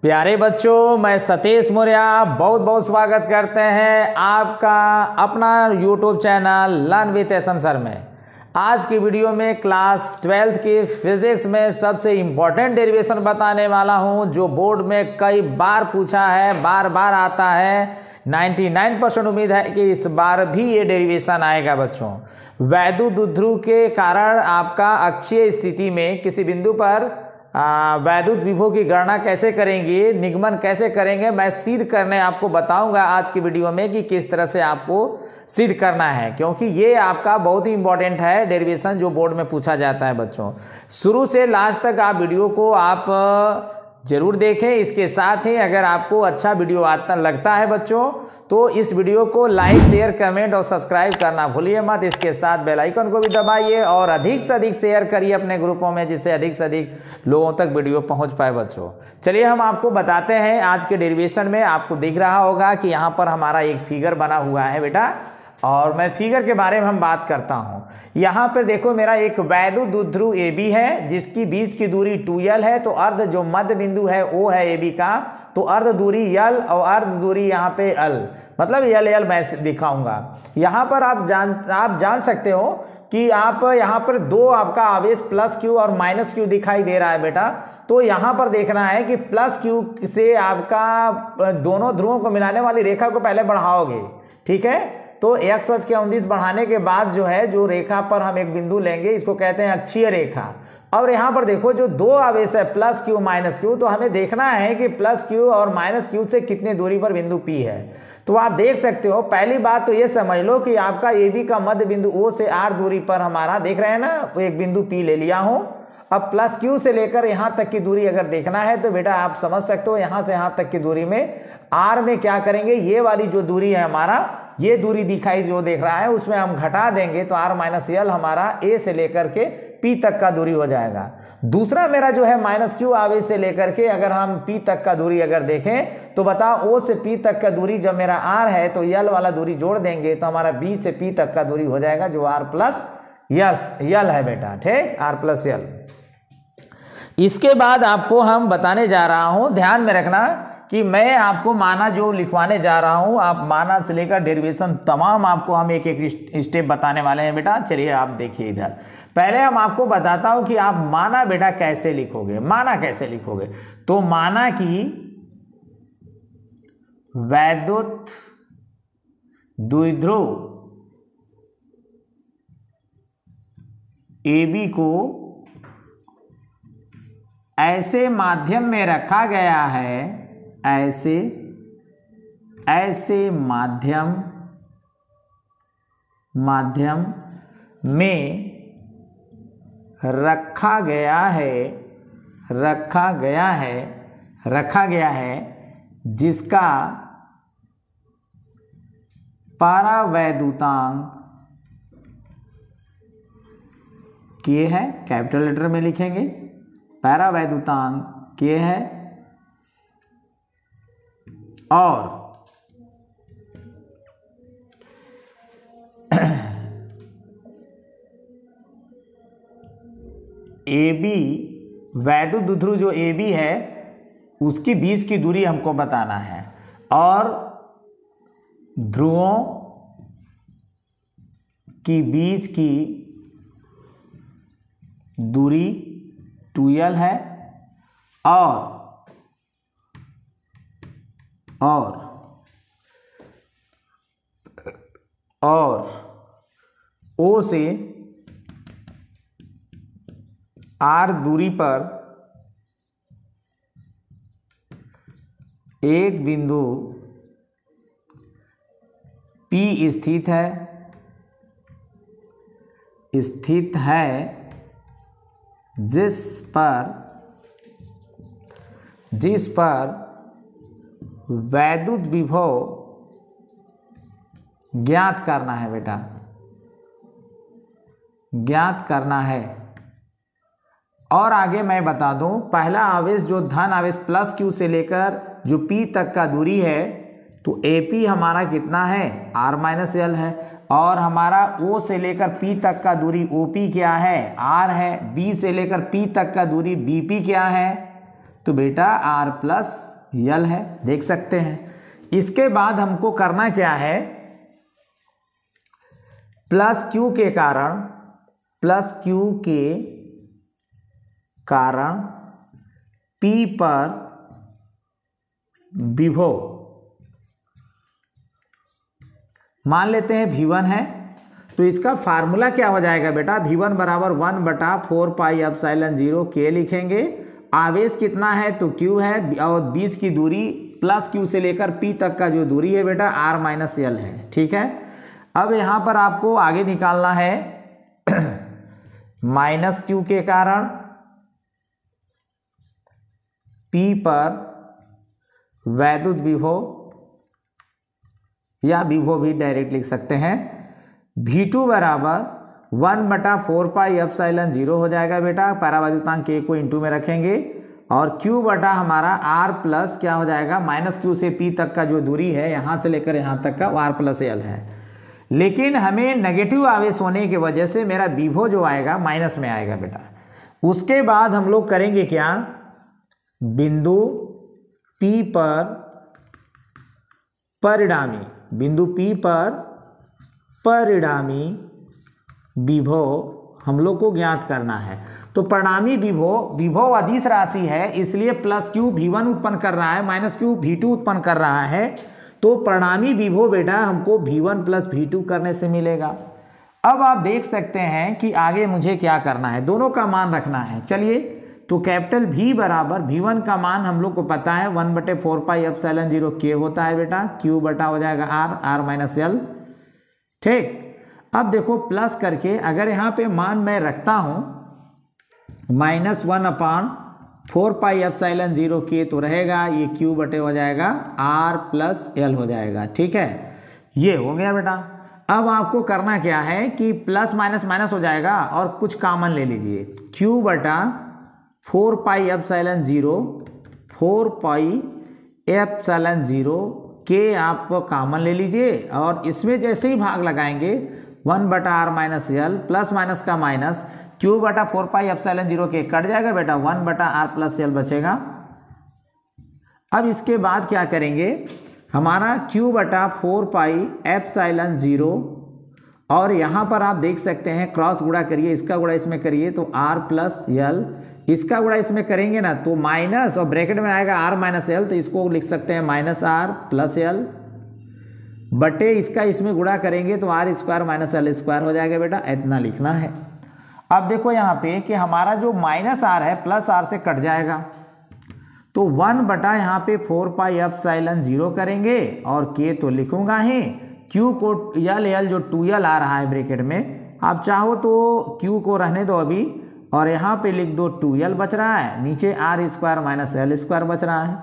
प्यारे बच्चों, मैं सतीश मौर्य बहुत बहुत स्वागत करते हैं आपका अपना YouTube channel learn with S M sir में। आज की वीडियो में क्लास 12th की फिजिक्स में सबसे इम्पोर्टेंट डेरिवेशन बताने वाला हूं, जो बोर्ड में कई बार पूछा है, बार बार आता है। 99% उम्मीद है कि इस बार भी ये डेरिवेशन आएगा बच्चों। वैद्युत द्विध्रुव के कारण आपका अक्षीय स्थिति में किसी बिंदु पर वैद्युत विभव की गणना कैसे करेंगे, निगमन कैसे करेंगे, मैं सिद्ध करने आपको बताऊंगा आज की वीडियो में कि किस तरह से आपको सिद्ध करना है, क्योंकि ये आपका बहुत ही इंपॉर्टेंट है डेरिवेशन जो बोर्ड में पूछा जाता है बच्चों। शुरू से लास्ट तक आप वीडियो को आप जरूर देखें। इसके साथ ही अगर आपको अच्छा वीडियो आता लगता है बच्चों तो इस वीडियो को लाइक, शेयर, कमेंट और सब्सक्राइब करना भूलिए मत। इसके साथ बेल आइकन को भी दबाइए और अधिक से अधिक शेयर करिए अपने ग्रुपों में, जिससे अधिक से अधिक लोगों तक वीडियो पहुंच पाए बच्चों। चलिए हम आपको बताते हैं आज के डेरिवेशन में। आपको दिख रहा होगा कि यहाँ पर हमारा एक फिगर बना हुआ है बेटा, और मैं फिगर के बारे में हम बात करता हूँ। यहाँ पर देखो, मेरा एक वैद्युत द्विध्रुव AB है जिसकी बीच की दूरी 2L है। तो अर्ध जो मध्य बिंदु है O है AB का, तो अर्ध दूरी L और अर्ध दूरी यहाँ पे L, मतलब L मैं दिखाऊंगा। यहाँ पर आप जान सकते हो कि आप यहाँ पर दो आपका आवेश प्लस Q और माइनस Q दिखाई दे रहा है बेटा। तो यहाँ पर देखना है कि प्लस Q से आपका दोनों ध्रुवों को मिलाने वाली रेखा को पहले बढ़ाओगे, ठीक है। तो x अक्ष के 29 बढ़ाने के बाद जो है, जो रेखा पर हम एक बिंदु लेंगे, इसको कहते हैं अक्षीय रेखा। और यहाँ पर देखो जो दो आवेश है प्लस Q माइनस Q, तो हमें देखना है कि प्लस Q और माइनस Q से कितने दूरी पर बिंदु P है। तो आप देख सकते हो, पहली बात तो ये समझ लो कि आपका AB का मध्य बिंदु O से R दूरी पर हमारा देख रहे हैं ना, एक बिंदु P ले लिया हूं। अब प्लस Q से लेकर यहाँ तक की दूरी अगर देखना है तो बेटा आप समझ सकते हो, यहाँ से यहाँ तक की दूरी में R में क्या करेंगे, ये वाली जो दूरी है हमारा, ये दूरी दिखाई जो देख रहा है, उसमें हम घटा देंगे तो R माइनस L हमारा A से लेकर के P तक का दूरी हो जाएगा। दूसरा मेरा जो है माइनस Q आवेश से लेकर के अगर हम P तक का दूरी अगर देखें तो बताओ O से P तक का दूरी जब मेरा R है तो L वाला दूरी जोड़ देंगे तो हमारा B से P तक का दूरी हो जाएगा, जो R प्लस L है बेटा, ठीक, R प्लस L। इसके बाद आपको हम बताने जा रहा हूं, ध्यान में रखना कि मैं आपको माना जो लिखवाने जा रहा हूं, आप माना से लेकर डेरिवेशन तमाम आपको हम एक एक स्टेप बताने वाले हैं बेटा। चलिए आप देखिए इधर। पहले हम आपको बताता हूं कि आप माना बेटा कैसे लिखोगे। माना कैसे लिखोगे, तो माना कि वैद्युत द्विध्रुव AB को ऐसे माध्यम में रखा गया है, ऐसे माध्यम में रखा गया है जिसका परावैद्युतांक K है, कैपिटल लेटर में लिखेंगे, परावैद्युतांक K है, और AB वैद्युत द्विध्रुव जो AB है उसकी बीच की दूरी हमको बताना है, और ध्रुवों की बीच की दूरी 2L है, और O से R दूरी पर एक बिंदु P स्थित है जिस पर वैद्युत विभव ज्ञात करना है बेटा, ज्ञात करना है। और आगे मैं बता दूं, पहला आवेश जो धन आवेश प्लस Q से लेकर जो P तक का दूरी है, तो AP हमारा कितना है, R माइनस L है, और हमारा O से लेकर P तक का दूरी OP क्या है, R है। B से लेकर P तक का दूरी BP क्या है, तो बेटा आर प्लस यल है, देख सकते हैं। इसके बाद हमको करना क्या है, प्लस क्यू के कारण P पर विभव मान लेते हैं V1 है, तो इसका फार्मूला क्या हो जाएगा बेटा, V1 बराबर 1/4 पाई एप्सिलॉन 0 K लिखेंगे। आवेश कितना है तो Q है, और बीच की दूरी प्लस Q से लेकर P तक का जो दूरी है बेटा R माइनस L है, ठीक है। अब यहाँ पर आपको आगे निकालना है माइनस Q के कारण P पर वैद्युत विभव, या विभव भी डायरेक्ट लिख सकते हैं। V2 बराबर 1/4 पाई एप्सिलॉन 0 हो जाएगा बेटा, परावैद्युतांक K को इंटू में रखेंगे, और Q बटा हमारा R प्लस क्या हो जाएगा, माइनस Q से P तक का जो दूरी है यहाँ से लेकर यहाँ तक का R प्लस L है। लेकिन हमें नेगेटिव आवेश होने की वजह से मेरा विभव जो आएगा माइनस में आएगा बेटा। उसके बाद हम लोग करेंगे क्या, बिंदु P पर परिणामी विभव हम लोग को ज्ञात करना है। तो परिणामी विभव अदिश राशि है, इसलिए प्लस Q V1 उत्पन्न कर रहा है, माइनस Q V2 उत्पन्न कर रहा है। तो परिणामी विभव बेटा हमको V1 प्लस V2 करने से मिलेगा। अब आप देख सकते हैं कि आगे मुझे क्या करना है, दोनों का मान रखना है। चलिए, तो कैपिटल V बराबर V1 का मान हम लोग को पता है 1/4 पाई एप्सिलॉन 0 K होता है बेटा, Q बटा हो जाएगा R माइनस L, ठीक। अब देखो प्लस करके अगर यहाँ पे मान मैं रखता हूँ -1/4 पाई एप्सिलॉन 0 K, तो रहेगा ये Q बटे हो जाएगा R प्लस L हो जाएगा, ठीक है। ये हो गया बेटा। अब आपको करना क्या है कि प्लस माइनस माइनस हो जाएगा और कुछ कॉमन ले लीजिए, Q बटा 4 पाई एप्सिलॉन 0 K आप कॉमन ले लीजिए, और इसमें जैसे ही भाग लगाएंगे 1/R minus L, plus minus का माइनस, Q बटा 4 पाई एप्सिलॉन 0 K कट जाएगा बेटा, 1/R प्लस L बचेगा। अब इसके बाद क्या करेंगे, हमारा Q बटा 4 पाई एप्सिलॉन 0, और यहाँ पर आप देख सकते हैं क्रॉस गुणा करिए, इसका गुणा इसमें करिए तो R प्लस L, इसका गुणा इसमें करेंगे ना तो माइनस, और ब्रैकेट में आएगा R माइनस L, तो इसको लिख सकते हैं -R प्लस L बटे इसका इसमें गुणा करेंगे तो R square minus L square हो जाएगा बेटा, इतना लिखना है। अब देखो यहाँ पे कि हमारा जो -R है प्लस R से कट जाएगा, तो 1 बटा यहाँ पे 4 पाई एप्सिलॉन 0 करेंगे, और K तो लिखूंगा ही, Q को L जो 2L आ रहा है ब्रैकेट में, आप चाहो तो Q को रहने दो अभी, और यहाँ पे लिख दो 2L बच रहा है, नीचे R square minus L square बच रहा है।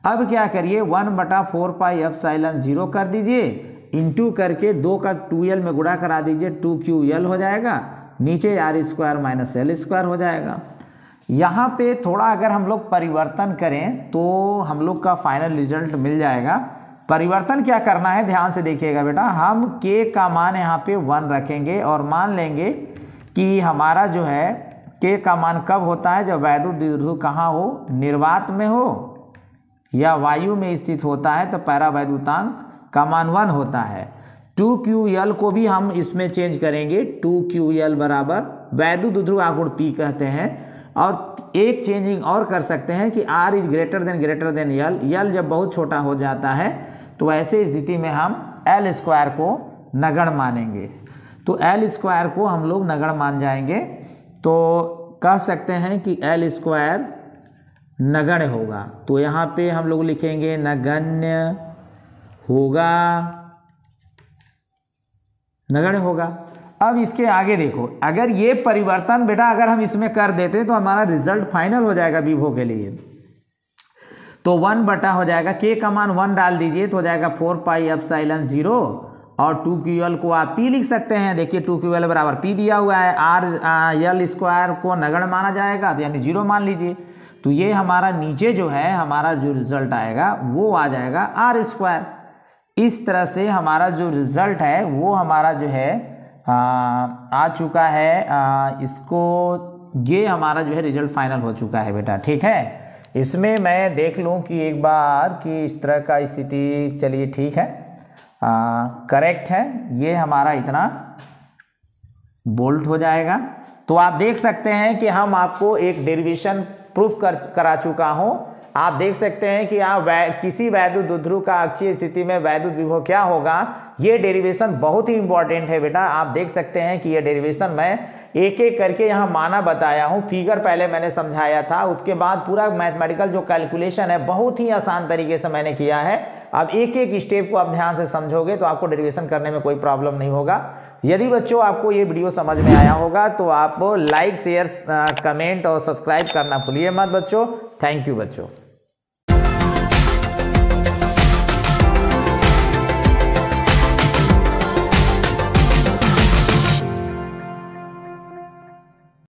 अब क्या करिए, 1/4 पाई एप्सिलॉन 0 कर दीजिए, इंटू करके 2 का 2L में गुणा करा दीजिए, 2QL हो जाएगा, नीचे R square minus L square हो जाएगा। यहाँ पे थोड़ा अगर हम लोग परिवर्तन करें तो हम लोग का फाइनल रिजल्ट मिल जाएगा। परिवर्तन क्या करना है ध्यान से देखिएगा बेटा, हम K का मान यहाँ पे 1 रखेंगे, और मान लेंगे कि हमारा जो है K का मान कब होता है, जब वैद्युत द्विध्रुव कहाँ हो, निर्वात में हो या वायु में स्थित होता है, तो परावैद्युतांक का मान 1 होता है। 2QL को भी हम इसमें चेंज करेंगे, 2QL बराबर वैद्युत द्विध्रुव आघूर्ण P कहते हैं, और एक चेंजिंग और कर सकते हैं कि R is greater than L जब बहुत छोटा हो जाता है तो ऐसे स्थिति में हम L स्क्वायर को नगण्य मानेंगे, तो L स्क्वायर को हम लोग नगण्य मान जाएंगे, तो कह सकते हैं कि L स्क्वायर नगण्य होगा। तो यहाँ पे हम लोग लिखेंगे नगण्य होगा। अब इसके आगे देखो, अगर ये परिवर्तन बेटा अगर हम इसमें कर देते तो हमारा रिजल्ट फाइनल हो जाएगा विभव के लिए, तो 1 बटा हो जाएगा, K का मान 1 डाल दीजिए तो हो जाएगा 4 पाई एप्सिलॉन 0, और 2QL को आप P लिख सकते हैं। देखिए 2QL बराबर P दिया हुआ है, R स्क्वायर को नगण्य माना जाएगा, तो यानी 0 मान लीजिए, तो ये हमारा नीचे जो है हमारा जो रिजल्ट आएगा वो आ जाएगा R स्क्वायर। इस तरह से हमारा जो रिजल्ट है वो हमारा जो है आ चुका है, इसको ये हमारा जो है रिजल्ट फाइनल हो चुका है बेटा, ठीक है। इसमें मैं देख लूं कि एक बार कि इस तरह का स्थिति, चलिए ठीक है, करेक्ट है, ये हमारा इतना बोल्ट हो जाएगा। तो आप देख सकते हैं कि हम आपको एक डेरिवेशन प्रूफ करा चुका हूं। आप देख सकते हैं कि आप किसी वैद्युत द्विध्रुव का अक्षीय स्थिति में वैद्युत विभव क्या होगा, ये डेरिवेशन बहुत ही इंपॉर्टेंट है बेटा। आप देख सकते हैं कि ये डेरिवेशन मैं एक एक करके यहाँ माना बताया हूँ, फिगर पहले मैंने समझाया था, उसके बाद पूरा मैथमेटिकल जो कैलकुलेशन है बहुत ही आसान तरीके से मैंने किया है। अब एक एक स्टेप को आप ध्यान से समझोगे तो आपको डेरिवेशन करने में कोई प्रॉब्लम नहीं होगा। यदि बच्चों आपको ये वीडियो समझ में आया होगा तो आप लाइक, शेयर, कमेंट और सब्सक्राइब करना भूलिए मत बच्चों। थैंक यू बच्चों।